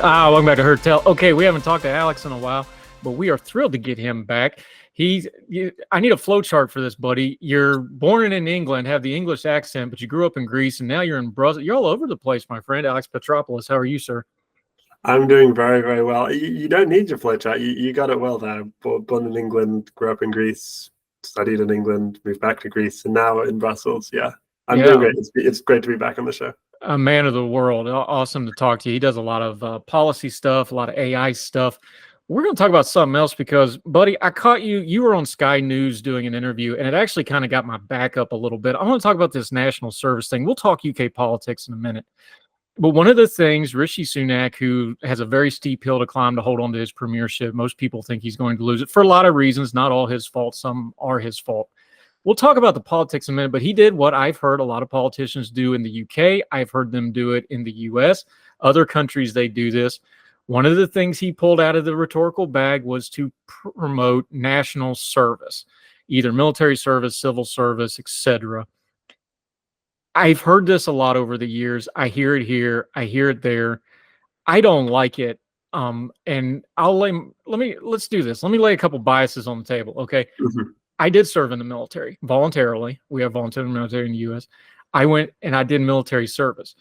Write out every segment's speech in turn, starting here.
Welcome back to Her Tell. Okay, we haven't talked to Alex in a while, but we are thrilled to get him back. I need a flow chart for this, buddy. You're born in England, have the English accent, but you grew up in Greece, and now you're in Brussels. You're all over the place, my friend. Alex Petropolous, how are you, sir? I'm doing very, very well. You don't need your flow chart. You got it well there. Born in England, grew up in Greece, studied in England, moved back to Greece, and now in Brussels. Yeah, I'm doing great. It's great to be back on the show. A man of the world. Awesome to talk to you. He does a lot of policy stuff, a lot of AI stuff. We're going to talk about something else because, buddy, I caught you. You were on Sky News doing an interview, and it actually kind of got my back up a little bit. I want to talk about this national service thing. We'll talk UK politics in a minute. But one of the things, Rishi Sunak, who has a very steep hill to climb to hold on to his premiership, most people think he's going to lose it for a lot of reasons, not all his fault. Some are his fault. We'll talk about the politics in a minute, but he did what I've heard a lot of politicians do in the UK. I've heard them do it in the US. Other countries, they do this. One of the things he pulled out of the rhetorical bag was to promote national service, either military service, civil service, etc. I've heard this a lot over the years. I hear it here. I hear it there. I don't like it. And let's do this. Let me lay a couple biases on the table. Okay. Mm-hmm. I did serve in the military voluntarily. We have voluntary military in the U.S. I went and I did military service.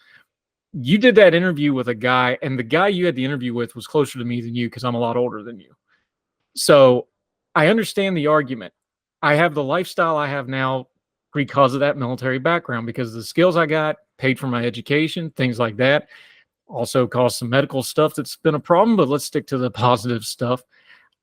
You did that interview with a guy, and the guy you had the interview with was closer to me than you because I'm a lot older than you. So I understand the argument. I have the lifestyle I have now because of that military background, because of the skills I got, paid for my education, things like that. Also caused some medical stuff that's been a problem, but let's stick to the positive stuff.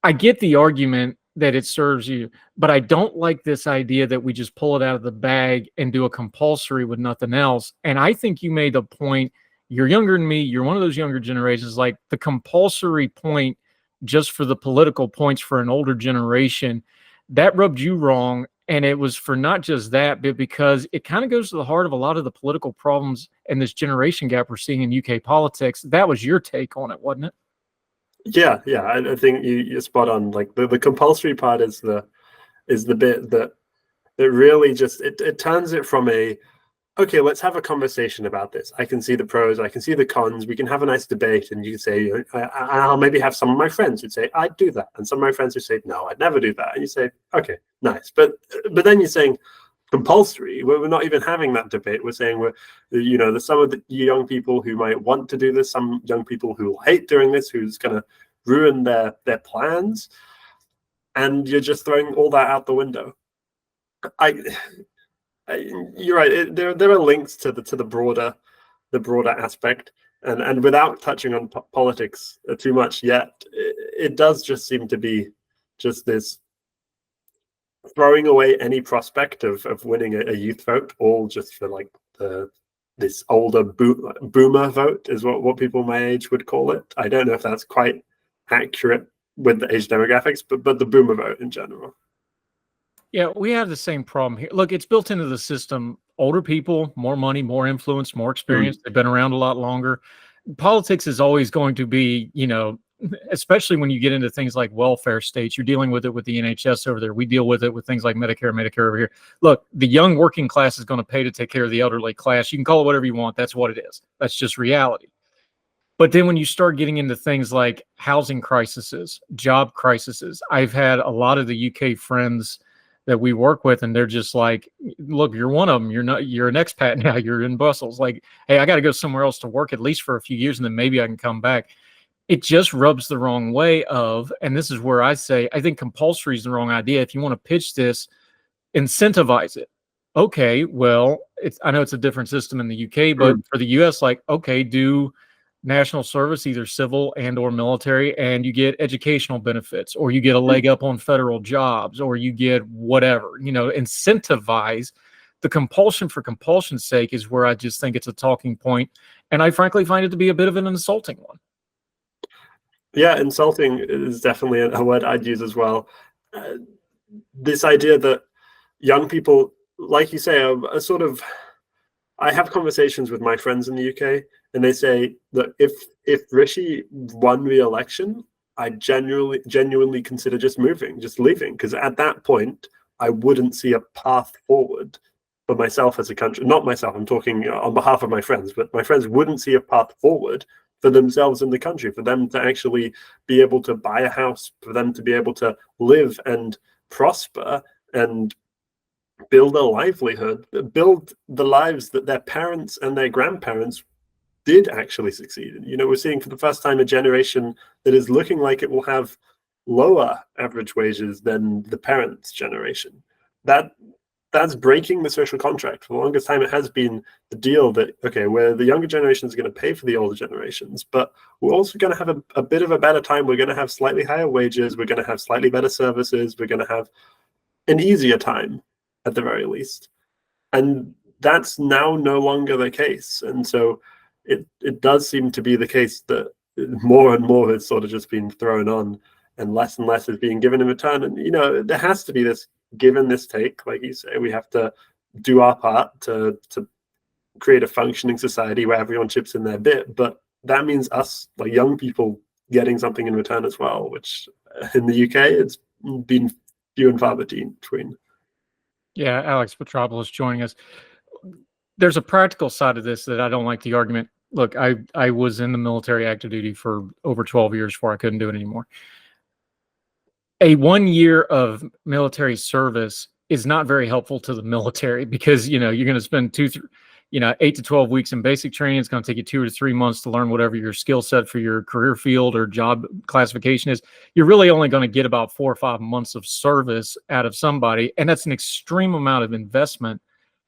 I get the argument that it serves you, but I don't like this idea that we just pull it out of the bag and do a compulsory with nothing else. And I think you made the point, you're younger than me, you're one of those younger generations, like the compulsory point just for the political points for an older generation, that rubbed you wrong. And it was for not just that, but because it kind of goes to the heart of a lot of the political problems and this generation gap we're seeing in UK politics. That was your take on it, wasn't it? Yeah. I think you're spot on. Like the compulsory part is the bit that really just it turns it from okay, let's have a conversation about this. I can see the pros, I can see the cons. We can have a nice debate, and you can say, I'll maybe have some of my friends who'd say, I'd do that, and some of my friends would say, no, I'd never do that. And you say, okay, nice, but then you're saying compulsory. We're not even having that debate. We're saying there's some of the young people who might want to do this, some young people who will hate doing this, who's going to ruin their plans, and you're just throwing all that out the window. You're right. There are links to the broader aspect, and without touching on politics too much yet, it does just seem to be just this throwing away any prospect of winning a youth vote, all just for like this older boomer vote is what people my age would call it. I don't know if that's quite accurate with the age demographics, but the boomer vote in general. Yeah, we have the same problem here. Look, it's built into the system. Older people, more money, more influence, more experience. They've been around a lot longer. Politics is always going to be, especially when you get into things like welfare states, you're dealing with it with the NHS over there. We deal with it with things like Medicare over here. Look, the young working class is going to pay to take care of the elderly class. You can call it whatever you want. That's what it is. That's just reality. But then when you start getting into things like housing crises, job crises, I've had a lot of the UK friends that we work with, and they're just like, look, you're one of them. You're an expat now. You're in Brussels. Like, hey, I got to go somewhere else to work at least for a few years, and then maybe I can come back. It just rubs the wrong way and this is where I say, I think compulsory is the wrong idea. If you want to pitch this, incentivize it. Okay, well, I know it's a different system in the UK, but for the US, like, okay, do national service, either civil and or military, and you get educational benefits, or you get a leg up on federal jobs, or you get whatever, incentivize. The compulsion for compulsion's sake is where I just think it's a talking point, and I frankly find it to be a bit of an insulting one. Yeah, insulting is definitely a word I'd use as well. This idea that young people, like you say, are sort of, I have conversations with my friends in the UK, and they say that if Rishi won re-election, I genuinely consider just leaving, because at that point, I wouldn't see a path forward for myself as a country. Not myself, I'm talking on behalf of my friends, but my friends wouldn't see a path forward for themselves in the country, for them to actually be able to buy a house, for them to be able to live and prosper and build a livelihood, build the lives that their parents and their grandparents did actually succeed in. We're seeing for the first time a generation that is looking like it will have lower average wages than the parents' generation. That's breaking the social contract. For the longest time, it has been the deal that, okay, where the younger generation is going to pay for the older generations, but we're also going to have a bit of a better time. We're going to have slightly higher wages. We're going to have slightly better services. We're going to have an easier time at the very least. And that's now no longer the case. And so it does seem to be the case that more and more has sort of just been thrown on and less is being given in return. And, there has to be this give and this take. Like you say, we have to do our part to create a functioning society where everyone chips in their bit. But that means us, like young people, getting something in return as well, which in the UK, it's been few and far between. Yeah, Alex Petropolous joining us. There's a practical side of this that I don't like the argument. Look, I was in the military active duty for over 12 years before I couldn't do it anymore. A 1 year of military service is not very helpful to the military because, you're going to spend 8 to 12 weeks in basic training. It's going to take you 2 to 3 months to learn whatever your skill set for your career field or job classification is. You're really only going to get about 4 or 5 months of service out of somebody. And that's an extreme amount of investment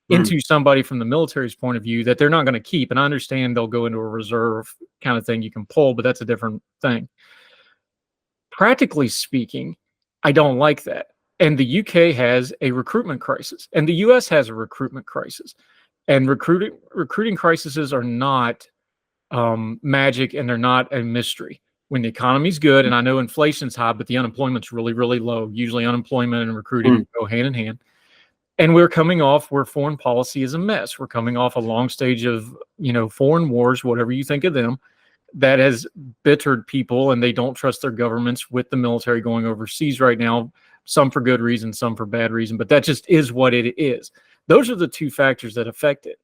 into somebody from the military's point of view that they're not going to keep. And I understand they'll go into a reserve kind of thing you can pull, but that's a different thing. Practically speaking, I don't like that. And the UK has a recruitment crisis, and the US has a recruitment crisis. And recruiting crises are not magic, and they're not a mystery. When the economy's good, and I know inflation's high, but the unemployment's really, really low. Usually unemployment and recruiting go hand in hand. And we're coming off where foreign policy is a mess. We're coming off a long stage of, foreign wars, whatever you think of them, that has bittered people, and they don't trust their governments with the military going overseas right now, some for good reason, some for bad reason, but that just is what it is. Those are the two factors that affect it.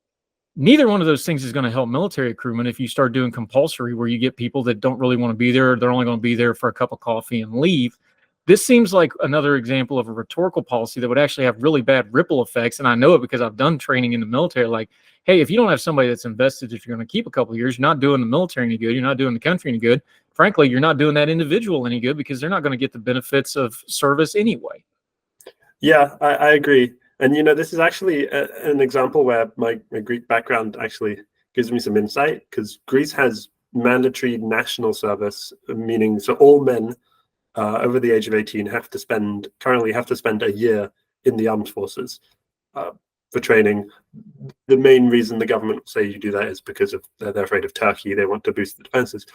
Neither one of those things is going to help military recruitment if you start doing compulsory, where you get people that don't really want to be there. They're only going to be there for a cup of coffee and leave. This seems like another example of a rhetorical policy that would actually have really bad ripple effects. And I know it because I've done training in the military. Like, hey, if you don't have somebody that's invested, if you're going to keep a couple of years, you're not doing the military any good. You're not doing the country any good. Frankly, you're not doing that individual any good because they're not going to get the benefits of service anyway. Yeah, I agree. And, this is actually an example where my Greek background actually gives me some insight, because Greece has mandatory national service, meaning so all men over the age of 18 currently have to spend a year in the armed forces for training. The main reason the government will say you do that is because they're afraid of Turkey. They want to boost the defenses.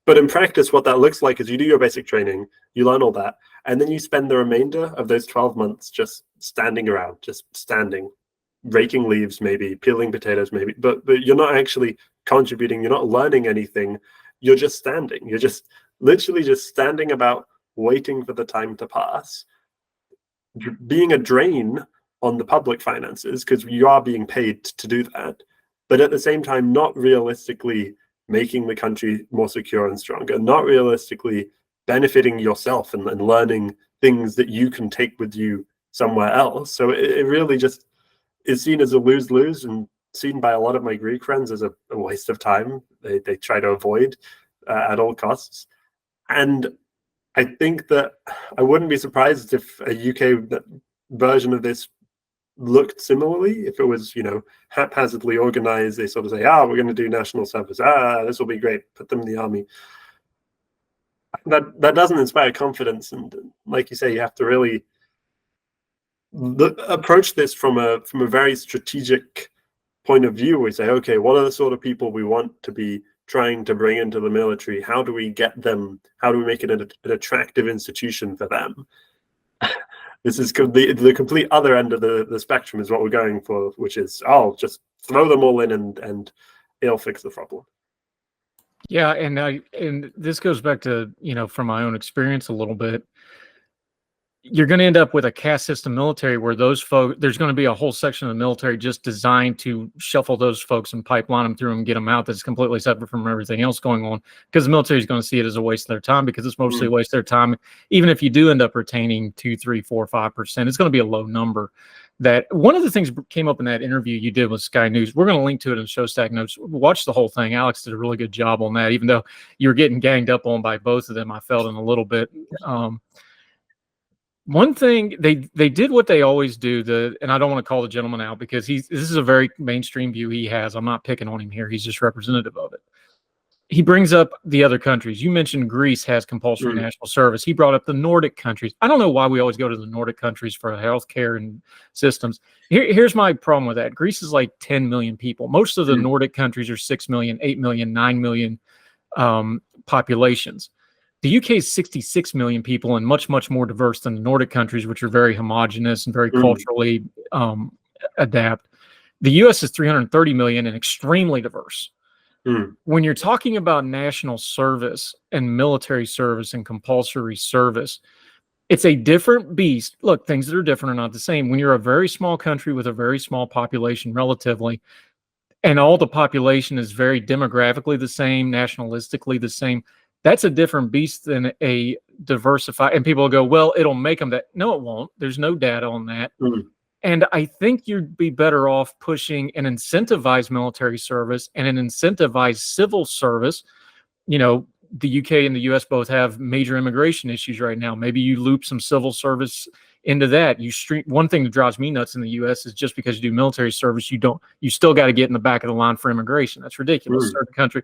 But in practice, what that looks like is you do your basic training, you learn all that, and then you spend the remainder of those 12 months just standing around, just standing, raking leaves, maybe peeling potatoes, maybe, but you're not actually contributing. You're not learning anything. You're just standing. You're just literally just standing about, waiting for the time to pass, being a drain on the public finances because you are being paid to do that, but at the same time not realistically making the country more secure and stronger, not realistically benefiting yourself and learning things that you can take with you somewhere else. So it really just is seen as a lose-lose, and seen by a lot of my Greek friends as a waste of time. They try to avoid at all costs. And I think that I wouldn't be surprised if a UK version of this looked similarly, if it was, haphazardly organized. They sort of say, we're going to do national service. This will be great. Put them in the army. That doesn't inspire confidence. And like you say, you have to really approach this from a very strategic point of view. We say, okay, what are the sort of people we want to be trying to bring into the military? How do we get them? How do we make it an attractive institution for them? This is the complete other end of the spectrum is what we're going for, which is, just throw them all in and it'll fix the problem. Yeah, and this goes back to, from my own experience a little bit. you're going to end up with a caste system military where those folks, there's going to be a whole section of the military just designed to shuffle those folks and pipeline them through and get them out. That's completely separate from everything else going on, because the military is going to see it as a waste of their time, because it's mostly a waste of their time. Even if you do end up retaining 2, 3, 4, 5%, it's going to be a low number. That one of the things came up in that interview you did with Sky News. We're going to link to it in the show stack notes. Watch the whole thing. Alex did a really good job on that, even though you were getting ganged up on by both of them. I felt in a little bit. One thing they did what they always do, and I don't want to call the gentleman out because this is a very mainstream view he has. I'm not picking on him here. He's just representative of it. He brings up the other countries. You mentioned Greece has compulsory national service. He brought up the Nordic countries. I don't know why we always go to the Nordic countries for healthcare and systems. Here's my problem with that. Greece is like 10 million people. Most of the Nordic countries are 6 million, 8 million, 9 million populations. The UK is 66 million people and much, much more diverse than the Nordic countries, which are very homogenous and very culturally adapt. The US is 330 million and extremely diverse. When you're talking about national service and military service and compulsory service, it's a different beast. Look, things that are different are not the same. When you're a very small country with a very small population relatively, and all the population is very demographically the same, nationalistically the same, that's a different beast than a diversified. And people will go, well, it'll make them that. No, it won't. There's no data on that. And I think you'd be better off pushing an incentivized military service and an incentivized civil service. You know, the UK and the US both have major immigration issues right now. Maybe you loop some civil service into that. One thing that drives me nuts in the US is just because you do military service, you still got to get in the back of the line for immigration. That's ridiculous. Certain country,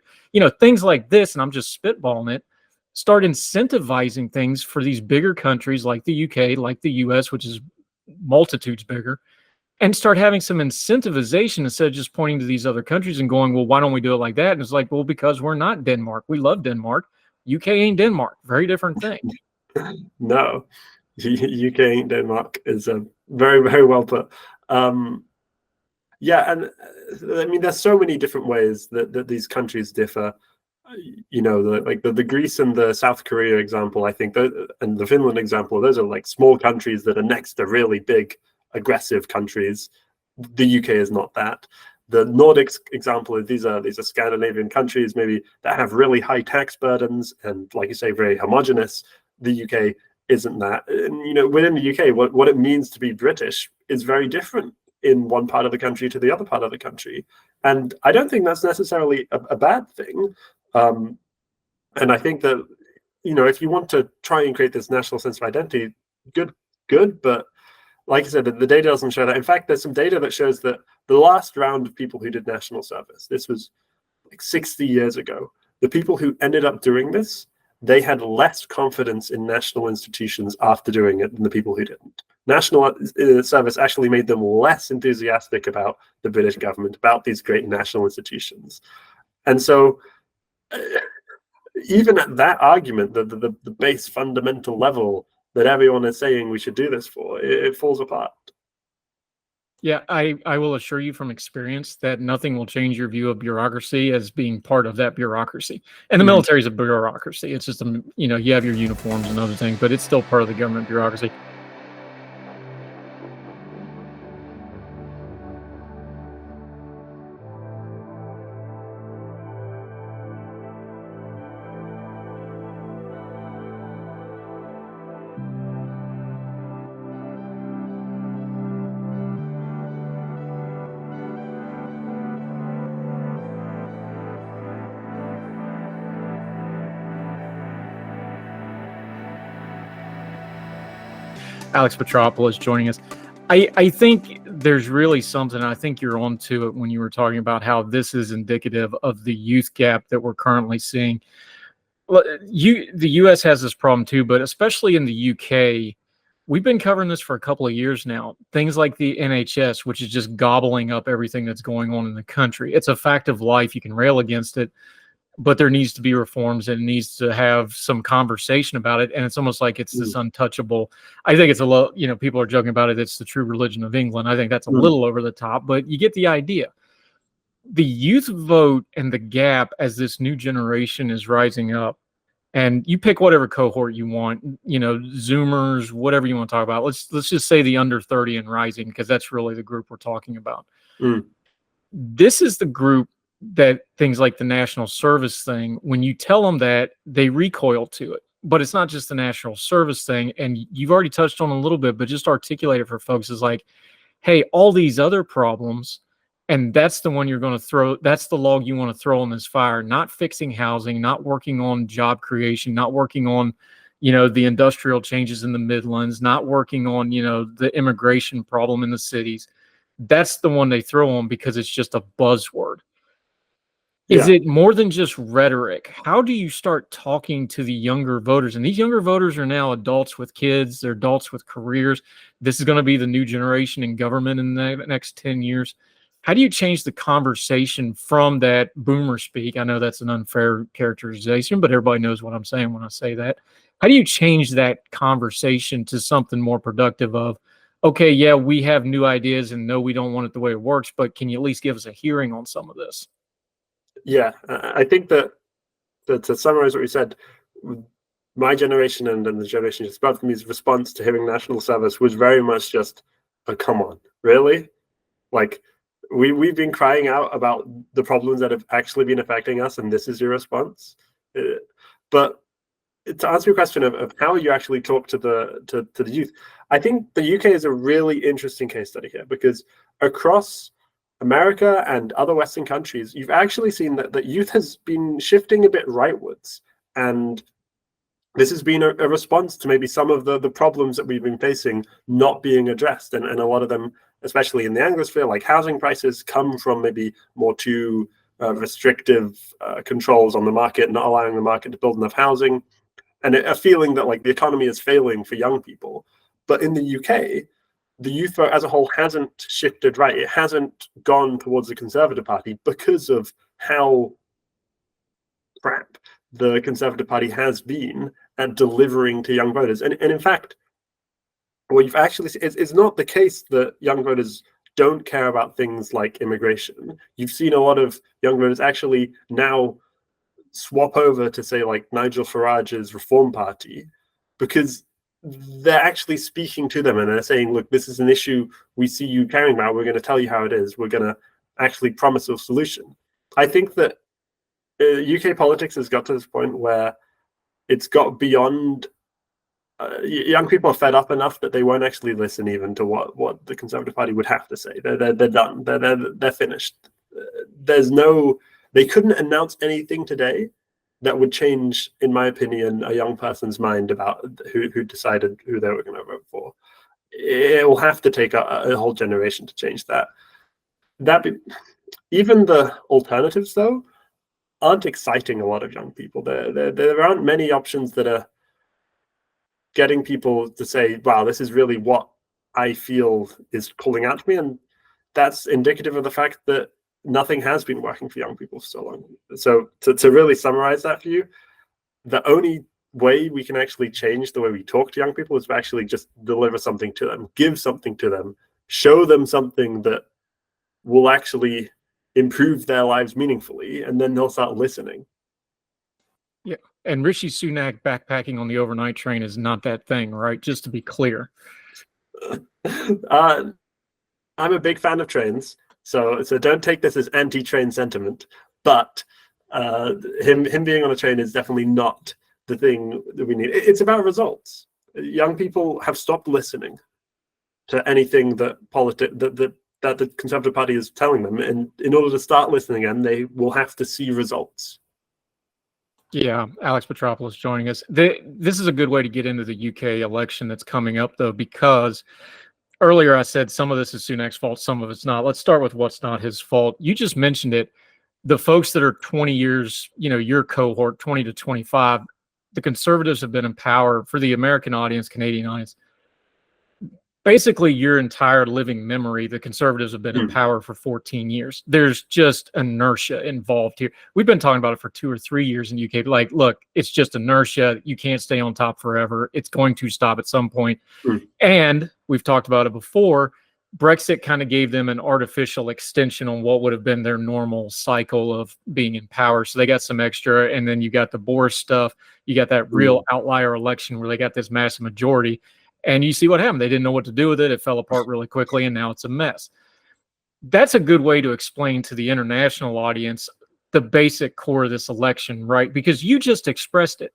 things like this, and I'm just spitballing it, start incentivizing things for these bigger countries like the UK, like the US, which is multitudes bigger, and start having some incentivization instead of just pointing to these other countries and going, well, why don't we do it like that? And it's like, well, because we're not Denmark. We love Denmark. UK ain't Denmark. Very different thing. No, UK ain't Denmark is a very, very well put. Yeah, and I mean, there's so many different ways that these countries differ. The Greece and the South Korea example, I think, and the Finland example, those are like small countries that are next to really big, aggressive countries. The UK is not that. The Nordics example is these are Scandinavian countries maybe that have really high tax burdens and, like you say, very homogenous. The UK isn't that. And within the UK, what it means to be British is very different in one part of the country to the other part of the country. And I don't think that's necessarily a bad thing. And I think that, if you want to try and create this national sense of identity, good. But like I said, the data doesn't show that. In fact, there's some data that shows that the last round of people who did national service, this was like 60 years ago, the people who ended up doing this, they had less confidence in national institutions after doing it than the people who didn't. National service actually made them less enthusiastic about the British government, about these great national institutions. And so even at that argument, the base fundamental level that everyone is saying we should do this for, it falls apart. Yeah, I will assure you from experience that nothing will change your view of bureaucracy as being part of that bureaucracy. And the military is a bureaucracy. It's just, you have your uniforms and other things, but it's still part of the government bureaucracy. Alex Petropolous joining us. I think there's really something, I think you're onto it when you were talking about how this is indicative of the youth gap that we're currently seeing. The US has this problem too, but especially in the UK, we've been covering this for a couple of years now. Things like the NHS, which is just gobbling up everything that's going on in the country. It's a fact of life. You can rail against it, but there needs to be reforms and it needs to have some conversation about it. And it's almost like it's this untouchable. I think it's a little, people are joking about it. It's the true religion of England. I think that's a little over the top, but you get the idea. The youth vote and the gap as this new generation is rising up and you pick whatever cohort you want, Zoomers, whatever you want to talk about. Let's just say the under 30 and rising, because that's really the group we're talking about. This is the group that things like the national service thing, when you tell them that, they recoil to it. But it's not just the national service thing, and you've already touched on a little bit, but just articulate it for folks is like, hey, all these other problems, and that's the one you're going to throw, that's the log you want to throw on this fire, not fixing housing, not working on job creation, not working on, the industrial changes in the Midlands, not working on, the immigration problem in the cities. That's the one they throw on because it's just a buzzword. Is it more than just rhetoric? How do you start talking to the younger voters? And these younger voters are now adults with kids. They're adults with careers. This is going to be the new generation in government in the next 10 years. How do you change the conversation from that boomer speak? I know that's an unfair characterization, but everybody knows what I'm saying when I say that. How do you change that conversation to something more productive of, okay, yeah, we have new ideas and no, we don't want it the way it works, but can you at least give us a hearing on some of this? Yeah, I think that to summarize what you said, my generation and the generation just above me's response to hearing national service was very much just, oh, come on, really? Like, we've been crying out about the problems that have actually been affecting us, and this is your response. But to answer your question of how you actually talk to the youth, I think the UK is a really interesting case study here, because across America and other Western countries, you've actually seen that youth has been shifting a bit rightwards. And this has been a response to maybe some of the problems that we've been facing not being addressed. And a lot of them, especially in the Anglosphere, like housing prices, come from maybe more too restrictive controls on the market, not allowing the market to build enough housing, and a feeling that like the economy is failing for young people. But in the UK, the youth vote as a whole hasn't shifted right. It hasn't gone towards the Conservative Party because of how crap the Conservative Party has been at delivering to young voters. And in fact, what you've actually seen is not the case that young voters don't care about things like immigration. You've seen a lot of young voters actually now swap over to, say, like Nigel Farage's Reform Party, because they're actually speaking to them and they're saying, look, this is an issue we see you caring about. We're going to tell you how it is. We're going to actually promise a solution. I think that UK politics has got to this point where it's got beyond young people are fed up enough that they won't actually listen even to what the Conservative Party would have to say. They're done. They're finished. They couldn't announce anything today that would change, in my opinion, a young person's mind about who decided who they were going to vote for. It will have to take a whole generation to change that. Even the alternatives, though, aren't exciting a lot of young people. There aren't many options that are getting people to say, wow, this is really what I feel is calling out to me. And that's indicative of the fact that nothing has been working for young people for so long. So to really summarize that for you, the only way we can actually change the way we talk to young people is to actually just deliver something to them, give something to them, show them something that will actually improve their lives meaningfully, and then they'll start listening. Yeah. And Rishi Sunak backpacking on the overnight train is not that thing, right? Just to be clear. I'm a big fan of trains, so don't take this as anti-train sentiment. But him being on a train is definitely not the thing that we need. It's about results. Young people have stopped listening to anything that the Conservative Party is telling them, and in order to start listening again, they will have to see results. Yeah, Alex Petropolous joining us. This is a good way to get into the UK election that's coming up, though, because earlier I said some of this is Sunak's fault, some of it's not. Let's start with what's not his fault. You just mentioned it. The folks that are 20 years, your cohort, 20 to 25, the Conservatives have been in power, for the American audience, Canadian audience, basically your entire living memory. The Conservatives have been in power for 14 years. There's just inertia involved here. We've been talking about it for 2 or 3 years in the UK. Like, look, it's just inertia. You can't stay on top forever. It's going to stop at some point. And we've talked about it before. Brexit kind of gave them an artificial extension on what would have been their normal cycle of being in power. So they got some extra, and then you got the Boris stuff. You got that real outlier election where they got this massive majority, and you see what happened. They didn't know what to do with it. It fell apart really quickly, and now it's a mess. That's a good way to explain to the international audience the basic core of this election, right? Because you just expressed it.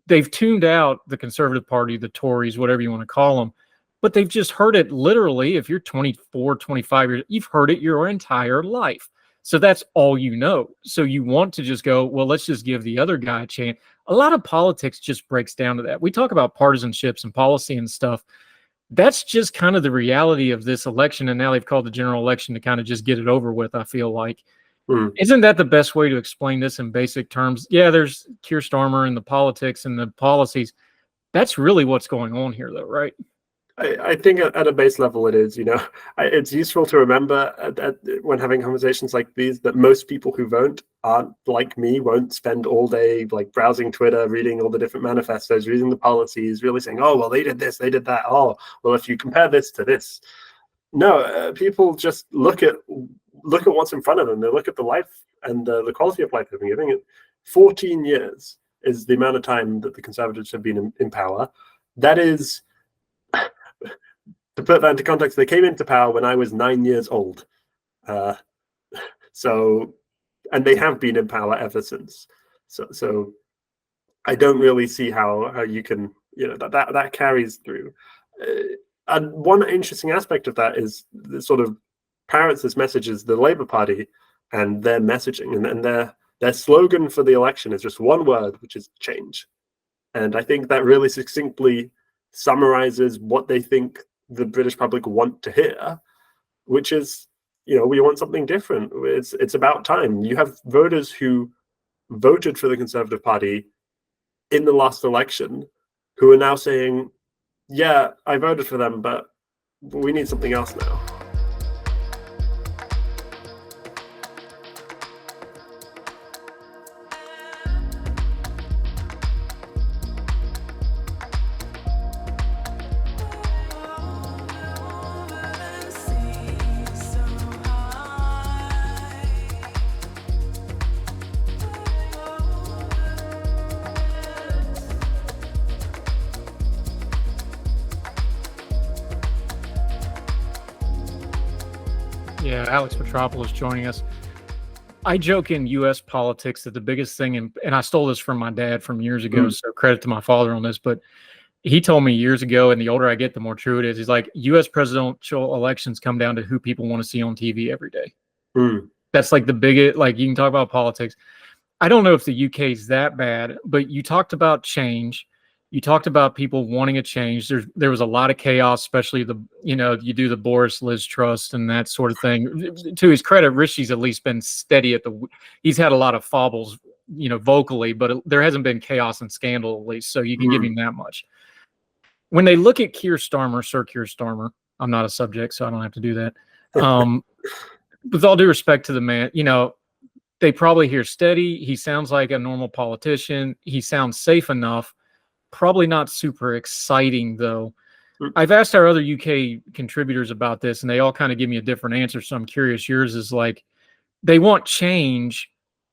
They've tuned out the Conservative Party, the Tories, whatever you want to call them, but they've just heard it literally. If you're 24, 25 years, you've heard it your entire life. So that's all you know. So you want to just go, well, let's just give the other guy a chance. A lot of politics just breaks down to that. We talk about partisanships and policy and stuff. That's just kind of the reality of this election. And now they've called the general election to kind of just get it over with, I feel like. Isn't that the best way to explain this in basic terms? Yeah, there's Keir Starmer and the politics and the policies. That's really what's going on here, though, right? I think at a base level it is, it's useful to remember when having conversations like these that most people who vote aren't like me, won't spend all day like browsing Twitter, reading all the different manifestos, reading the policies, really saying, oh, well, they did this, they did that. Oh, well, if you compare this to this. No, people just look at what's in front of them. They look at the life and the quality of life they've been giving it. 14 years is the amount of time that the Conservatives have been in power. That is... To put that into context, they came into power when I was 9 years old. And they have been in power ever since. So I don't really see how you can, that carries through. And one interesting aspect of that is the sort of parrots this message is the Labour Party and their messaging. And their slogan for the election is just one word, which is change. And I think that really succinctly summarizes what they think the British public want to hear, which is, we want something different. It's about time. You have voters who voted for the Conservative Party in the last election who are now saying, yeah, I voted for them, but we need something else now. Yeah, Alex Petropolous joining us. I joke in U.S. politics that the biggest thing, and I stole this from my dad from years ago, so credit to my father on this, but he told me years ago, and the older I get, the more true it is. He's like, U.S. presidential elections come down to who people want to see on TV every day. That's like the biggest, like you can talk about politics. I don't know if the UK is that bad, but you talked about change. You talked about people wanting a change. There was a lot of chaos, especially you do the Boris Liz trust and that sort of thing. To his credit, Rishi's at least been steady he's had a lot of fobbles, vocally, but there hasn't been chaos and scandal at least. So you can give him that much. When they look at Keir Starmer, I'm not a subject, so I don't have to do that. With all due respect to the man, they probably hear steady. He sounds like a normal politician. He sounds safe enough. Probably not super exciting, though. I've asked our other UK contributors about this, and they all kind of give me a different answer, so I'm curious. Yours is like, they want change,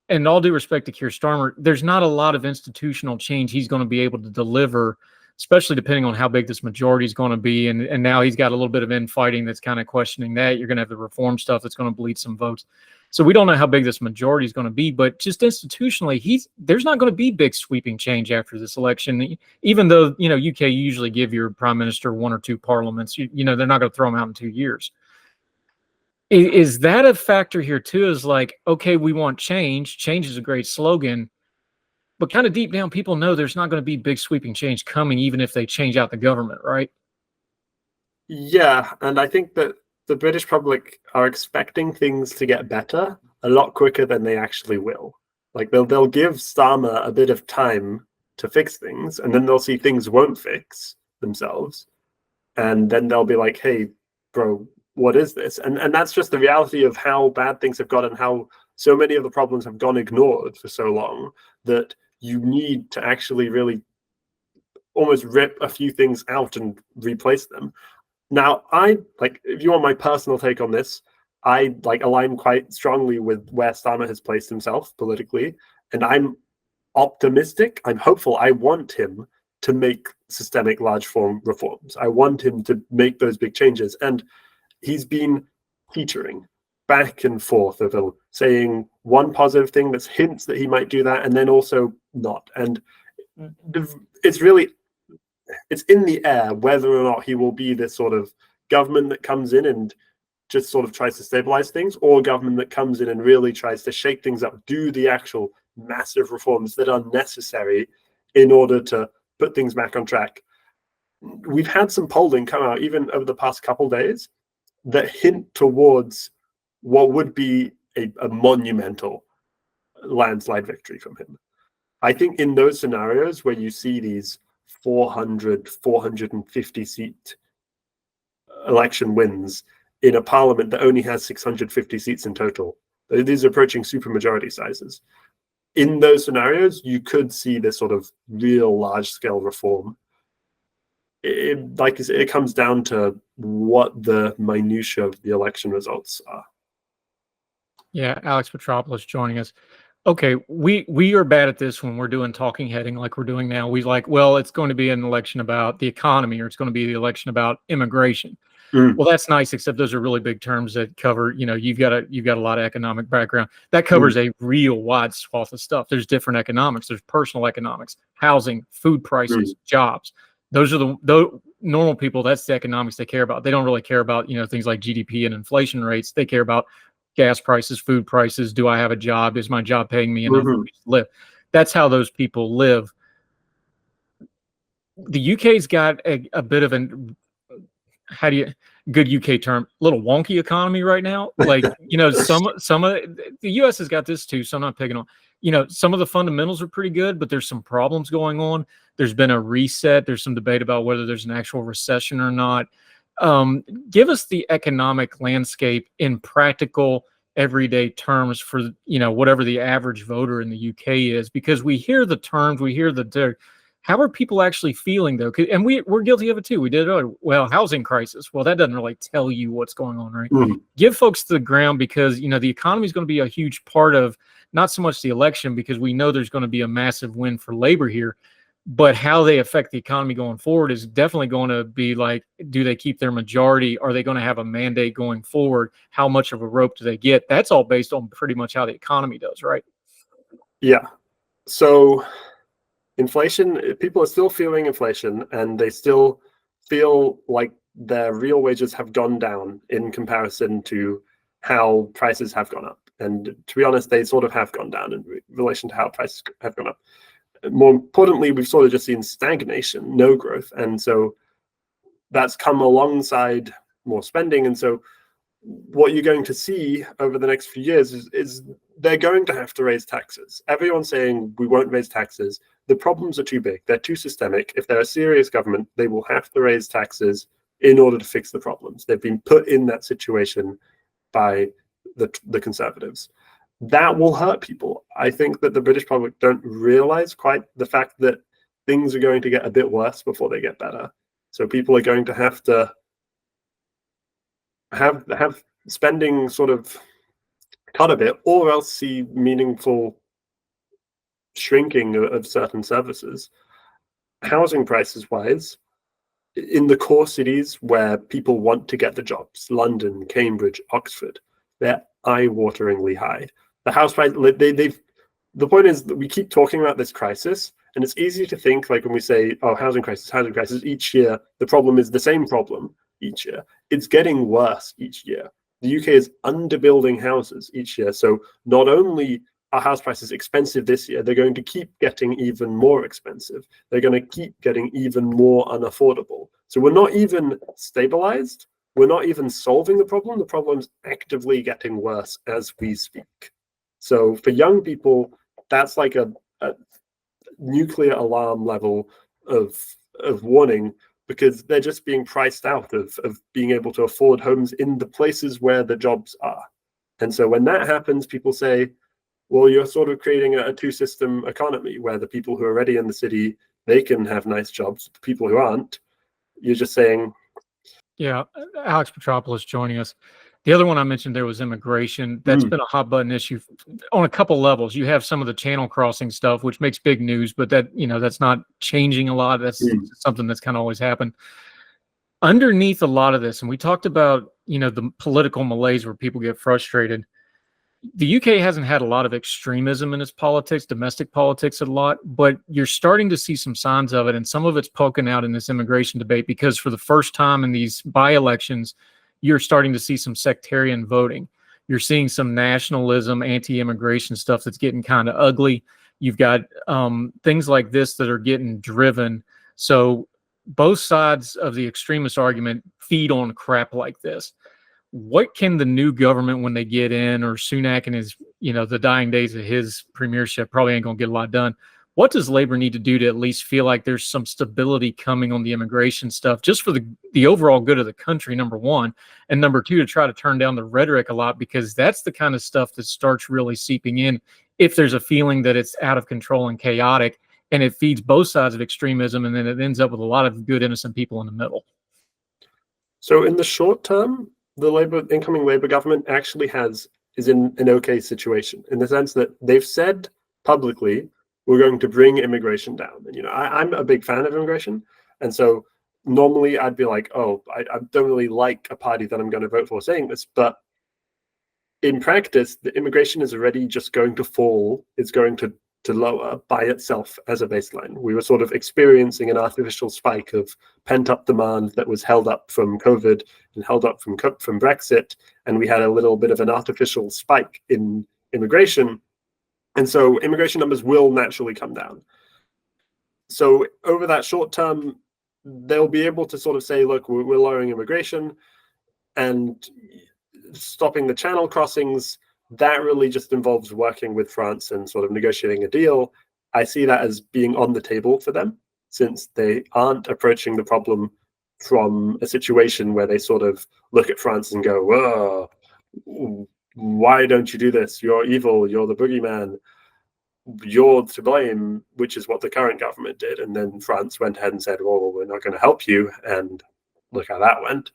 and all due respect to Keir Starmer, there's not a lot of institutional change he's going to be able to deliver, especially depending on how big this majority is going to be, and now he's got a little bit of infighting that's kind of questioning that. You're going to have the reform stuff that's going to bleed some votes. So we don't know how big this majority is going to be, but just institutionally, there's not going to be big sweeping change after this election. Even though, UK usually give your prime minister 1 or 2 parliaments, they're not going to throw him out in 2 years. Is that a factor here too? Is like, okay, we want change. Change is a great slogan, but kind of deep down, people know there's not going to be big sweeping change coming, even if they change out the government, right? Yeah, and I think that the British public are expecting things to get better a lot quicker than they actually will. Like they'll give Starmer a bit of time to fix things, and then they'll see things won't fix themselves, and then they'll be like, "Hey, bro, what is this?" And that's just the reality of how bad things have got and how so many of the problems have gone ignored for so long that you need to actually really almost rip a few things out and replace them. Now, if you want my personal take on this, I align quite strongly with where Starmer has placed himself politically, and I'm optimistic. I'm hopeful. I want him to make systemic large form reforms. I want him to make those big changes, and he's been teetering back and forth of saying one positive thing that's hints that he might do that, and then also not. And it's in the air whether or not he will be this sort of government that comes in and just sort of tries to stabilize things, or a government that comes in and really tries to shake things up, do the actual massive reforms that are necessary in order to put things back on track. We've had some polling come out even over the past couple days that hint towards what would be a monumental landslide victory from him. I think in those scenarios where you see these 450 seat election wins in a parliament that only has 650 seats in total, these are approaching supermajority sizes. In those scenarios, you could see this sort of real large-scale reform. It comes down to what the minutiae of the election results are. Yeah, Alex Petropolous joining us. Okay, we are bad at this when we're doing talking heading like we're doing now. We well, it's going to be an election about the economy, or it's going to be the election about immigration. Well, that's nice, except those are really big terms that cover, you've got a lot of economic background. That covers a real wide swath of stuff. There's different economics. There's personal economics, housing, food prices, jobs. Those are the normal people. That's the economics they care about. They don't really care about, things like GDP and inflation rates. They care about gas prices, food prices. Do I have a job? Is my job paying me enough to live? That's how those people live. The UK's got a bit of an good UK term, little wonky economy right now. Like, some of the US has got this too, so I'm not picking on, some of the fundamentals are pretty good, but there's some problems going on. There's been a reset. There's some debate about whether there's an actual recession or not. Give us the economic landscape in practical, everyday terms for, whatever the average voter in the UK is, because we hear the terms, we hear how are people actually feeling, though? And we're guilty of it, too. We did it. Well, housing crisis. Well, that doesn't really tell you what's going on, right? Give folks the ground, because, the economy is going to be a huge part of not so much the election, because we know there's going to be a massive win for labor here, but how they affect the economy going forward is definitely going to be like, do they keep their majority? Are they going to have a mandate going forward? How much of a rope do they get? That's all based on pretty much how the economy does, right? Yeah. So inflation, people are still feeling inflation, and they still feel like their real wages have gone down in comparison to how prices have gone up. And to be honest, they sort of have gone down in relation to how prices have gone up. More importantly, we've sort of just seen stagnation, no growth. And so that's come alongside more spending. And so what you're going to see over the next few years is they're going to have to raise taxes. Everyone's saying we won't raise taxes. The problems are too big. They're too systemic. If they're a serious government, they will have to raise taxes in order to fix the problems. They've been put in that situation by the Conservatives. That will hurt people. I think that the British public don't realize quite the fact that things are going to get a bit worse before they get better. So people are going to have spending sort of cut a bit, or else see meaningful shrinking of certain services. Housing prices wise, in the core cities where people want to get the jobs, London, Cambridge, Oxford, they're eye-wateringly high. The house price, the point is that we keep talking about this crisis, and it's easy to think, like when we say, oh, housing crisis, each year, the problem is the same problem each year. It's getting worse each year. The UK is underbuilding houses each year. So not only are house prices expensive this year, they're going to keep getting even more expensive. They're going to keep getting even more unaffordable. So we're not even stabilized. We're not even solving the problem. The problem's actively getting worse as we speak. So for young people, that's like a nuclear alarm level of warning, because they're just being priced out of being able to afford homes in the places where the jobs are. And so when that happens, people say, well, you're sort of creating a two-system economy where the people who are already in the city, they can have nice jobs. The people who aren't, you're just saying, Yeah, Alex Petropolous joining us. The other one I mentioned there was immigration. That's been a hot button issue on a couple levels. You have some of the channel crossing stuff, which makes big news, but that's not changing a lot. That's something that's kind of always happened. Underneath a lot of this, and we talked about, the political malaise where people get frustrated. The UK hasn't had a lot of extremism in its politics, domestic politics a lot, but you're starting to see some signs of it, and some of it's poking out in this immigration debate because for the first time in these by-elections, you're starting to see some sectarian voting. You're seeing some nationalism, anti-immigration stuff that's getting kind of ugly. You've got things like this that are getting driven. So both sides of the extremist argument feed on crap like this. What can the new government, when they get in, or Sunak and his, the dying days of his premiership, probably ain't going to get a lot done. What does Labor need to do to at least feel like there's some stability coming on the immigration stuff, just for the overall good of the country, number one, and number two, to try to turn down the rhetoric a lot, because that's the kind of stuff that starts really seeping in if there's a feeling that it's out of control and chaotic, and it feeds both sides of extremism, and then it ends up with a lot of good, innocent people in the middle. So in the short term, the incoming Labour government actually is in an okay situation, in the sense that they've said publicly, we're going to bring immigration down. And, I'm a big fan of immigration. And so normally I'd be like, oh, I don't really like a party that I'm going to vote for saying this. But in practice, the immigration is already just going to fall. It's going to lower by itself as a baseline. We were sort of experiencing an artificial spike of pent-up demand that was held up from COVID and held up from Brexit, and we had a little bit of an artificial spike in immigration, and so immigration numbers will naturally come down. So over that short term, they'll be able to sort of say, look, we're lowering immigration and stopping the channel crossings. That really just involves working with France and sort of negotiating a deal. I see that as being on the table for them, since they aren't approaching the problem from a situation where they sort of look at France and go, whoa, why don't you do this? You're evil. You're the boogeyman. You're to blame, which is what the current government did. And then France went ahead and said, well, we're not going to help you. And look how that went.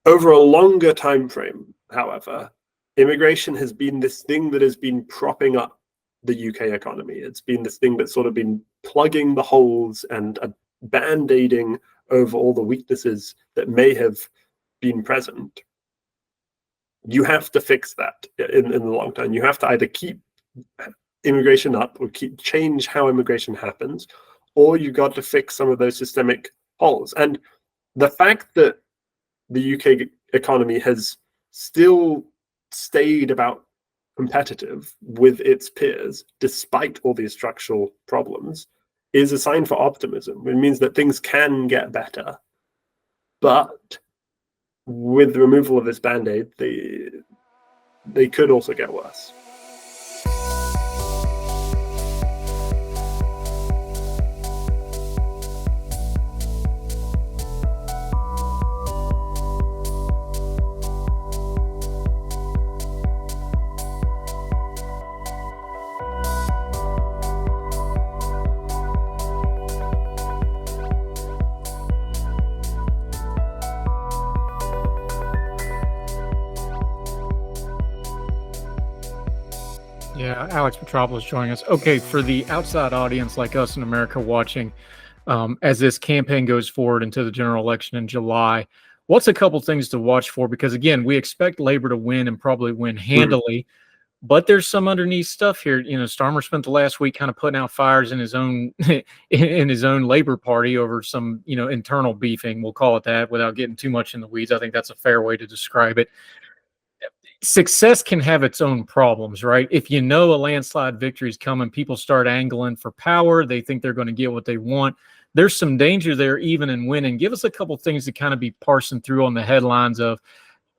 Over a longer time frame, however, immigration has been this thing that has been propping up the UK economy. It's been this thing that's sort of been plugging the holes and band-aiding over all the weaknesses that may have been present. You have to fix that in the long term. You have to either keep immigration up or change how immigration happens, or you got to fix some of those systemic holes. And the fact that the UK economy has still stayed about competitive with its peers, despite all these structural problems, is a sign for optimism. It means that things can get better. But with the removal of this band-aid, they could also get worse. Yeah, Alex Petropolous joining us. Okay, for the outside audience like us in America watching, as this campaign goes forward into the general election in July, what's a couple things to watch for? Because again, we expect Labor to win and probably win handily, but there's some underneath stuff here. Starmer spent the last week kind of putting out fires in his own in his own Labor Party over some internal beefing. We'll call it that, without getting too much in the weeds. I think that's a fair way to describe it. Success can have its own problems, right? If a landslide victory is coming, people start angling for power. They think they're going to get what they want. There's some danger there, even in winning. Give us a couple things to kind of be parsing through on the headlines of,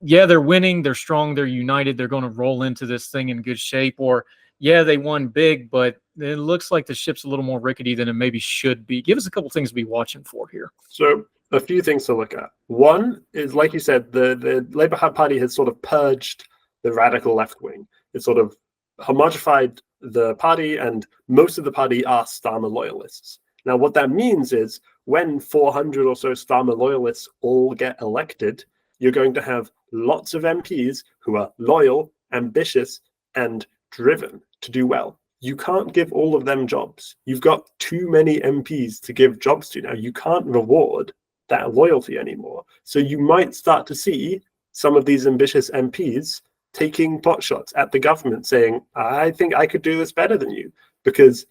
yeah, they're winning, they're strong, they're united, they're going to roll into this thing in good shape, or yeah, they won big, but it looks like the ship's a little more rickety than it maybe should be. Give us a couple things to be watching for here. So a few things to look at. One is, like you said, the Labour Party has sort of purged the radical left wing. It sort of homogenized the party, and most of the party are Starmer loyalists. Now, what that means is when 400 or so Starmer loyalists all get elected, you're going to have lots of MPs who are loyal, ambitious, and driven to do well. You can't give all of them jobs. You've got too many MPs to give jobs to now. You can't reward that loyalty anymore. So you might start to see some of these ambitious MPs taking pot shots at the government saying, I think I could do this better than you, because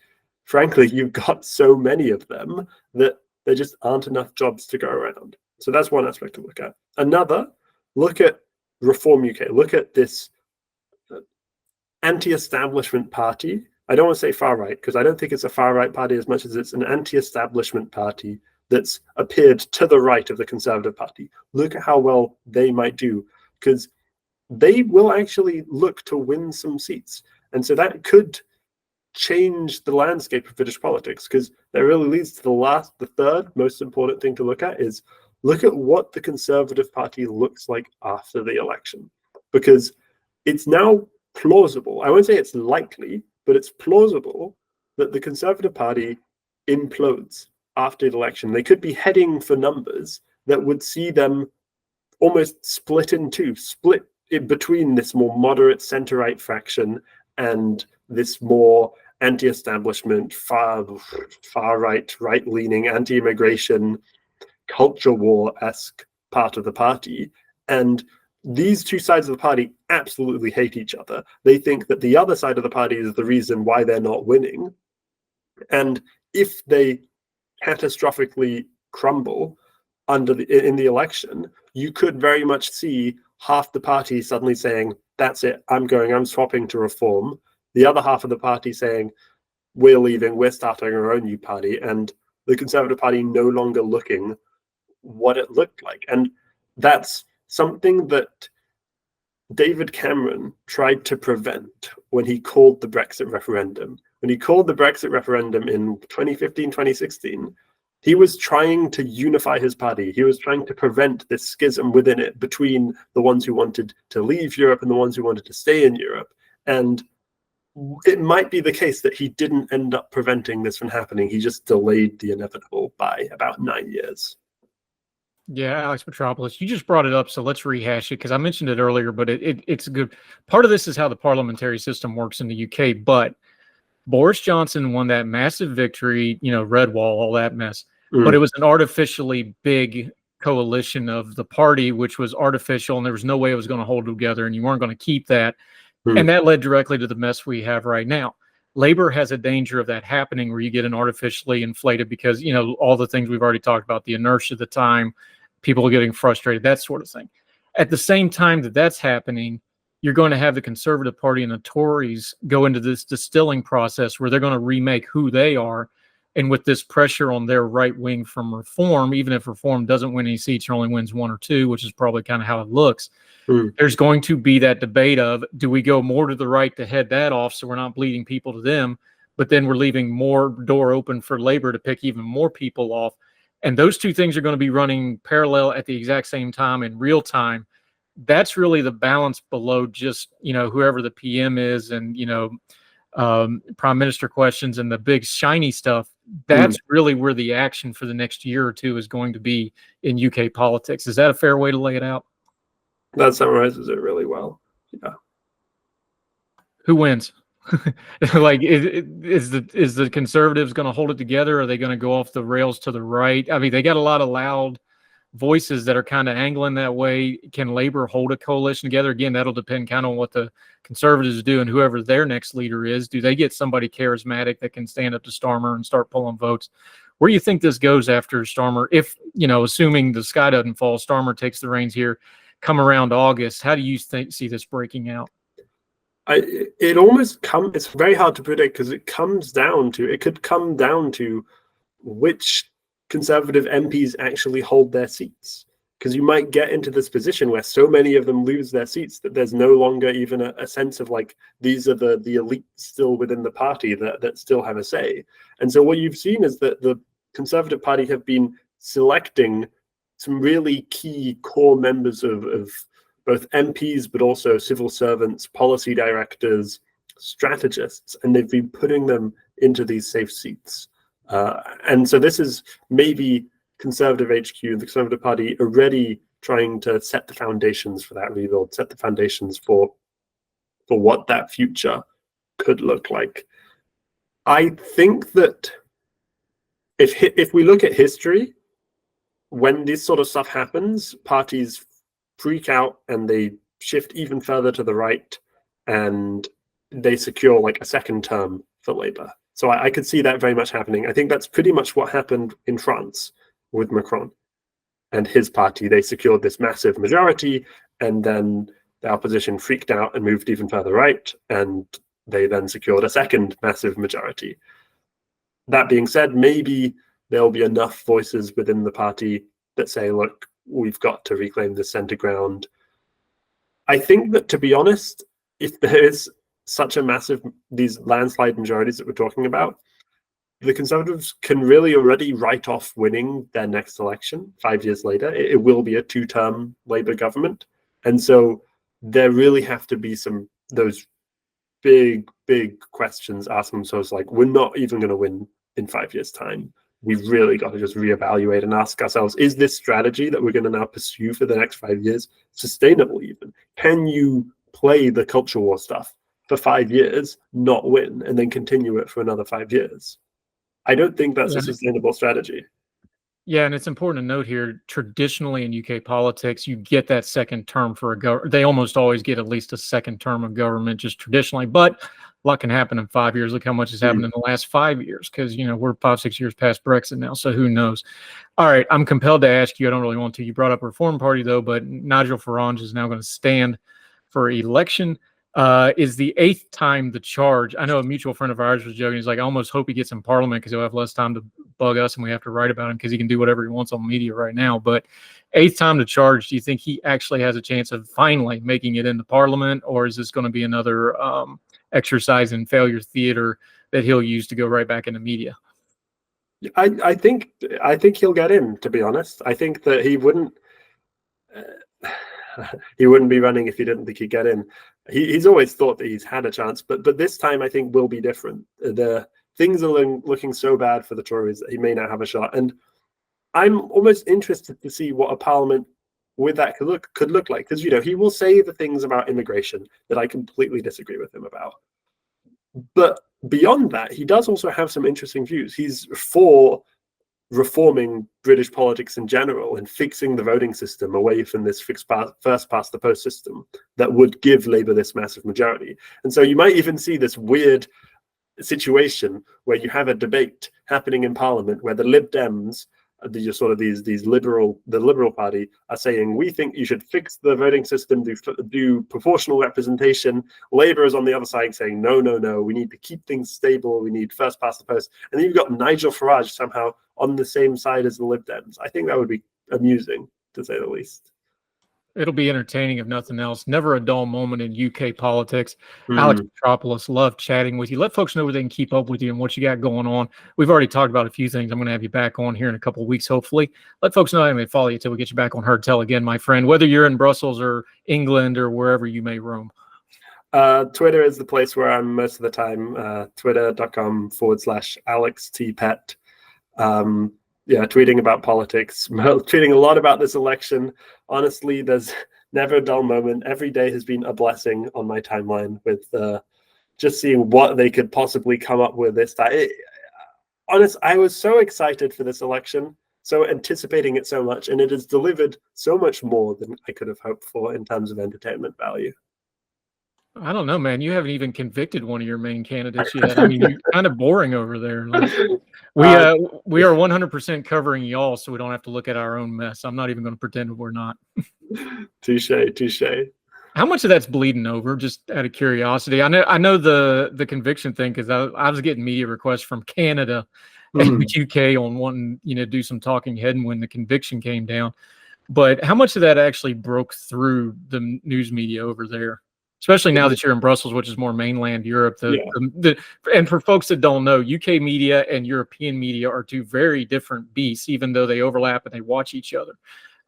frankly, you've got so many of them that there just aren't enough jobs to go around. So that's one aspect to look at. Another, look at Reform UK. Look at this anti-establishment party. I don't want to say far right, because I don't think it's a far right party as much as it's an anti-establishment party that's appeared to the right of the Conservative Party. Look at how well they might do, because they will actually look to win some seats. And so that could change the landscape of British politics, because that really leads to the third most important thing to look at is look at what the Conservative Party looks like after the election. Because it's now plausible, I won't say it's likely, but it's plausible that the Conservative Party implodes after the election. They could be heading for numbers that would see them almost split in two, split in between this more moderate centre-right faction and this more anti-establishment, far-right, right-leaning, anti-immigration, culture war-esque part of the party. And these two sides of the party absolutely hate each other. They think that the other side of the party is the reason why they're not winning. And if they catastrophically crumble in the election, you could very much see half the party suddenly saying, that's it, I'm swapping to Reform. The other half of the party saying, we're leaving, we're starting our own new party, and the Conservative Party no longer looking what it looked like. And that's something that David Cameron tried to prevent when he called the Brexit referendum. When he called the Brexit referendum in 2015, 2016, he was trying to unify his party. He was trying to prevent this schism within it between the ones who wanted to leave Europe and the ones who wanted to stay in Europe. And it might be the case that he didn't end up preventing this from happening. He just delayed the inevitable by about 9 years. Yeah, Alex Petropolous, you just brought it up, so let's rehash it because I mentioned it earlier, but it's a good part of this is how the parliamentary system works in the UK. But Boris Johnson won that massive victory, red wall, all that mess. But it was an artificially big coalition of the party, which was artificial, and there was no way it was going to hold together, and you weren't going to keep that. And that led directly to the mess we have right now. Labor has a danger of that happening where you get an artificially inflated because, all the things we've already talked about, the inertia of the time, people are getting frustrated, that sort of thing. At the same time that that's happening, you're going to have the Conservative Party and the Tories go into this distilling process where they're going to remake who they are. And with this pressure on their right wing from Reform, even if Reform doesn't win any seats or only wins one or two, which is probably kind of how it looks, there's going to be that debate of, do we go more to the right to head that off so we're not bleeding people to them, but then we're leaving more door open for Labor to pick even more people off. And those two things are going to be running parallel at the exact same time in real time. That's really the balance below just, whoever the PM is and, prime minister questions and the big shiny stuff. That's really where the action for the next year or two is going to be in UK politics. Is that a fair way to lay it out? That summarizes it really well. Yeah. Who wins? Like, is the Conservatives going to hold it together? Are they going to go off the rails to the right? I mean, they got a lot of loud voices that are kind of angling that way. Can Labor hold a coalition together? Again, that'll depend kind of on what the Conservatives do and whoever their next leader is. Do they get somebody charismatic that can stand up to Starmer and start pulling votes? Where do you think this goes after Starmer? If, assuming the sky doesn't fall, Starmer takes the reins here, come around August, how do you see this breaking out? It's very hard to predict because it could come down to which Conservative MPs actually hold their seats. Because you might get into this position where so many of them lose their seats that there's no longer even a sense of like, these are the elite still within the party that still have a say. And so what you've seen is that the Conservative Party have been selecting some really key core members of both MPs, but also civil servants, policy directors, strategists, and they've been putting them into these safe seats. And so this is maybe Conservative HQ and the Conservative Party already trying to set the foundations for that rebuild, set the foundations for what that future could look like. I think that if we look at history, when this sort of stuff happens, parties freak out and they shift even further to the right, and they secure like a second term for Labour. So I could see that very much happening. I think that's pretty much what happened in France with Macron and his party. They secured this massive majority, and then the opposition freaked out and moved even further right, and they then secured a second massive majority. That being said, maybe there'll be enough voices within the party that say, look, we've got to reclaim the center ground. I think that, to be honest, if there is such a massive, these landslide majorities that we're talking about, the Conservatives can really already write off winning their next election 5 years later. It will be a two-term Labour government. And so there really have to be those big questions asked themselves, like, we're not even going to win in 5 years' time. We've really got to just reevaluate and ask ourselves, is this strategy that we're going to now pursue for the next 5 years sustainable even? Can you play the culture war stuff for 5 years, not win, and then continue it for another 5 years? I don't think that's a sustainable strategy. Yeah, and it's important to note here, traditionally in UK politics, you get that second term for a government. They almost always get at least a second term of government, just traditionally. But a lot can happen in 5 years. Look how much has happened in the last 5 years, because, we're 5-6 years past Brexit now, so who knows? All right, I'm compelled to ask you. I don't really want to. You brought up Reform Party, though, but Nigel Farage is now going to stand for election. Is the 8th time the charge. I know a mutual friend of ours was joking. He's like, I almost hope he gets in Parliament because he'll have less time to bug us and we have to write about him because he can do whatever he wants on media right now. But 8th time to charge, do you think he actually has a chance of finally making it into Parliament, or is this going to be another exercise in failure theater that he'll use to go right back into media? I think he'll get in, to be honest. I think that he wouldn't be running if he didn't think he'd get in. He's always thought that he's had a chance, but this time I think will be different. The things are looking so bad for the Tories that he may not have a shot. And I'm almost interested to see what a parliament with that could look like, because he will say the things about immigration that I completely disagree with him about. But beyond that, he does also have some interesting views. He's for reforming British politics in general and fixing the voting system away from this first past the post system that would give Labour this massive majority. And so you might even see this weird situation where you have a debate happening in Parliament where the Lib Dems, these the Liberal Party, are saying, we think you should fix the voting system, do proportional representation. Labour is on the other side saying, no, we need to keep things stable, we need first past the post. And then you've got Nigel Farage somehow on the same side as the Lib Dems. I think that would be amusing, to say the least. It'll be entertaining if nothing else. Never a dull moment in UK politics. Alex Petropolous, love chatting with you. Let folks know where they can keep up with you and what you got going on. We've already talked about a few things. I'm going to have you back on here in a couple of weeks, hopefully. Let folks know how they follow you until we get you back on Heard Tell again, my friend, whether you're in Brussels or England or wherever you may roam. Twitter is the place where I'm most of the time. Twitter.com/AlexTPet. Tweeting about politics, tweeting a lot about this election. Honestly, there's never a dull moment. Every day has been a blessing on my timeline with just seeing what they could possibly come up with this time. I was so excited for this election, so anticipating it so much, and it has delivered so much more than I could have hoped for in terms of entertainment value. I don't know, man. You haven't even convicted one of your main candidates yet. I mean, you're kind of boring over there. Like, we are 100% covering y'all, so we don't have to look at our own mess. I'm not even going to pretend we're not. Touche. How much of that's bleeding over? Just out of curiosity, I know the conviction thing, because I was getting media requests from Canada and UK on wanting do some talking head when the conviction came down. But how much of that actually broke through the news media over there? Especially now that you're in Brussels, which is more mainland Europe. And for folks that don't know, UK media and European media are two very different beasts, even though they overlap and they watch each other.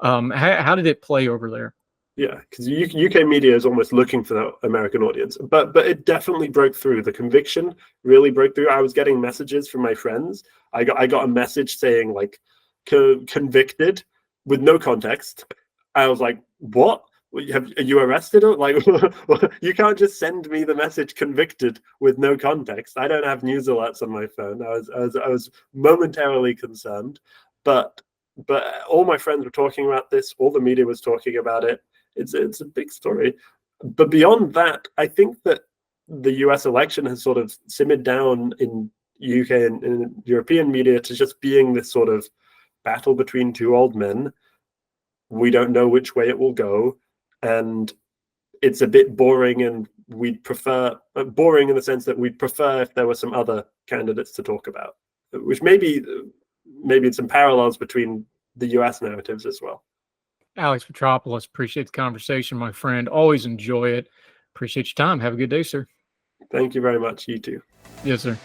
How did it play over there? Yeah, because UK media is almost looking for the American audience, but it definitely broke through. The conviction really broke through. I was getting messages from my friends. I got a message saying like convicted with no context. I was like, what? Are you arrested? Like, you can't just send me the message convicted with no context. I don't have news alerts on my phone. I was momentarily concerned, but all my friends were talking about this. All the media was talking about it. It's a big story. But beyond that, I think that the US election has sort of simmered down in UK and European media to just being this sort of battle between two old men. We don't know which way it will go, and it's a bit boring, and we'd prefer boring in the sense that we'd prefer if there were some other candidates to talk about, which maybe some parallels between the US narratives as well. Alex Petropolous, appreciate the conversation, my friend. Always enjoy it. Appreciate your time. Have a good day, sir. Thank you very much. You too. Yes, sir.